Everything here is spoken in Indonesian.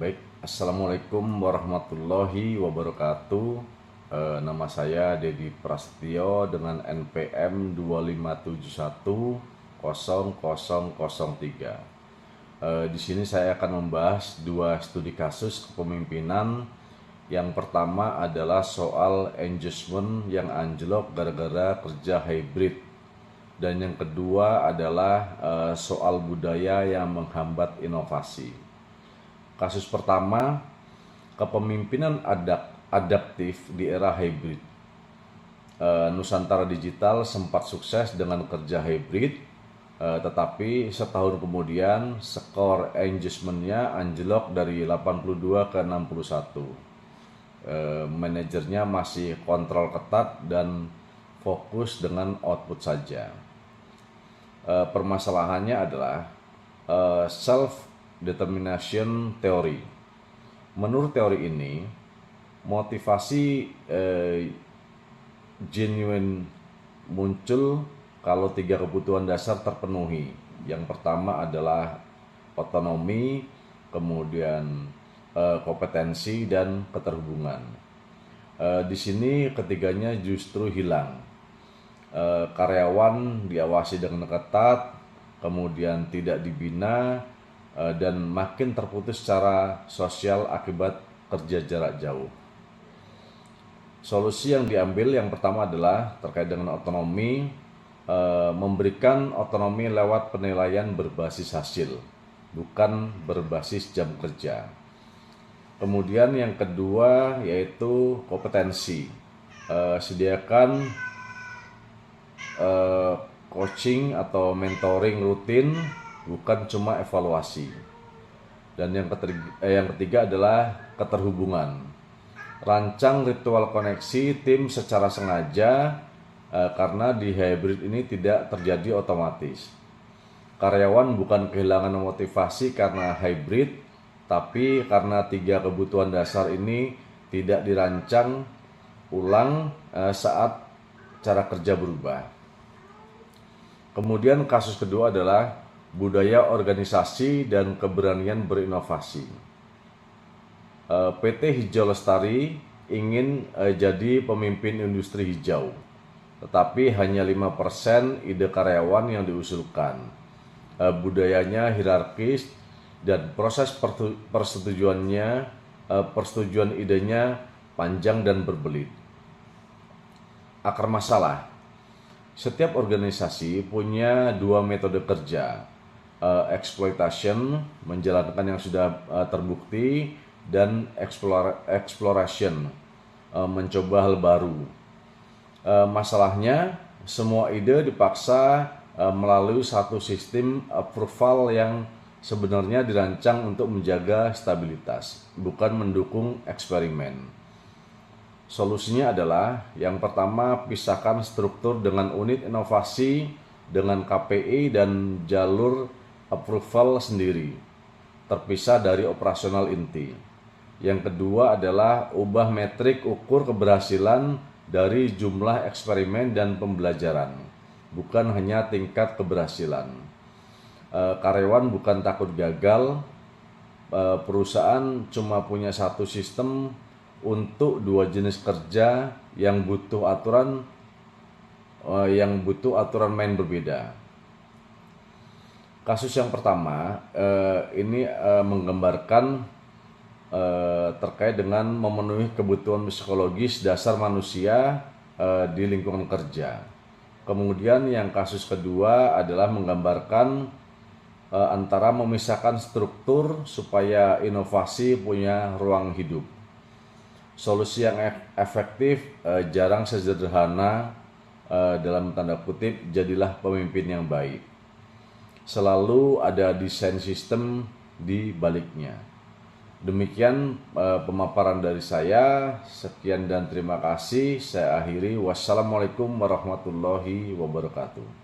Baik, Assalamualaikum warahmatullahi wabarakatuh. Nama saya Dedi Prasetyo dengan NPM 25710003. Di sini saya akan membahas dua studi kasus kepemimpinan. Yang pertama adalah soal engagement yang anjlok gara-gara kerja hybrid, dan yang kedua adalah soal budaya yang menghambat inovasi. Kasus pertama, kepemimpinan adaptif di era hybrid. Nusantara Digital sempat sukses dengan kerja hybrid, tetapi setahun kemudian skor engagementnya anjlok dari 82 ke 61. Manajernya masih kontrol ketat dan fokus dengan output saja. Permasalahannya adalah self determination theory. Menurut teori ini, motivasi genuine muncul kalau tiga kebutuhan dasar terpenuhi. Yang pertama adalah otonomi, kemudian kompetensi, dan keterhubungan. Di sini ketiganya justru hilang. Karyawan diawasi dengan ketat, kemudian tidak dibina, dan makin terputus secara sosial akibat kerja jarak jauh. Solusi yang diambil yang pertama adalah terkait dengan otonomi, memberikan otonomi lewat penilaian berbasis hasil, bukan berbasis jam kerja. Kemudian yang kedua yaitu kompetensi. Sediakan coaching atau mentoring rutin, bukan cuma evaluasi. Dan yang ketiga adalah keterhubungan. Rancang ritual koneksi tim secara sengaja, karena di hybrid ini tidak terjadi otomatis. Karyawan bukan kehilangan motivasi karena hybrid, tapi karena tiga kebutuhan dasar ini tidak dirancang ulang saat cara kerja berubah. Kemudian kasus kedua adalah budaya organisasi dan keberanian berinovasi. PT Hijau Lestari ingin jadi pemimpin industri hijau, tetapi hanya 5% ide karyawan yang diusulkan. Budayanya hierarkis dan proses persetujuan idenya panjang dan berbelit. Akar masalah: setiap organisasi punya dua metode kerja, exploitation, menjalankan yang sudah terbukti, dan exploration, mencoba hal baru. Masalahnya, semua ide dipaksa melalui satu sistem approval yang sebenarnya dirancang untuk menjaga stabilitas, bukan mendukung eksperimen. Solusinya adalah yang pertama, pisahkan struktur dengan unit inovasi dengan KPI dan jalur approval sendiri, terpisah dari operasional inti. Yang kedua adalah ubah metrik ukur keberhasilan dari jumlah eksperimen dan pembelajaran, bukan hanya tingkat keberhasilan. Karyawan bukan takut gagal, perusahaan cuma punya satu sistem untuk dua jenis kerja yang butuh aturan main berbeda. Kasus yang pertama ini menggambarkan terkait dengan memenuhi kebutuhan psikologis dasar manusia di lingkungan kerja. Kemudian yang kasus kedua adalah menggambarkan antara memisahkan struktur supaya inovasi punya ruang hidup. Solusi yang efektif jarang sederhana, dalam tanda kutip, jadilah pemimpin yang baik. Selalu ada desain sistem di baliknya. Demikian pemaparan dari saya. Sekian dan terima kasih. Saya akhiri. Wassalamualaikum warahmatullahi wabarakatuh.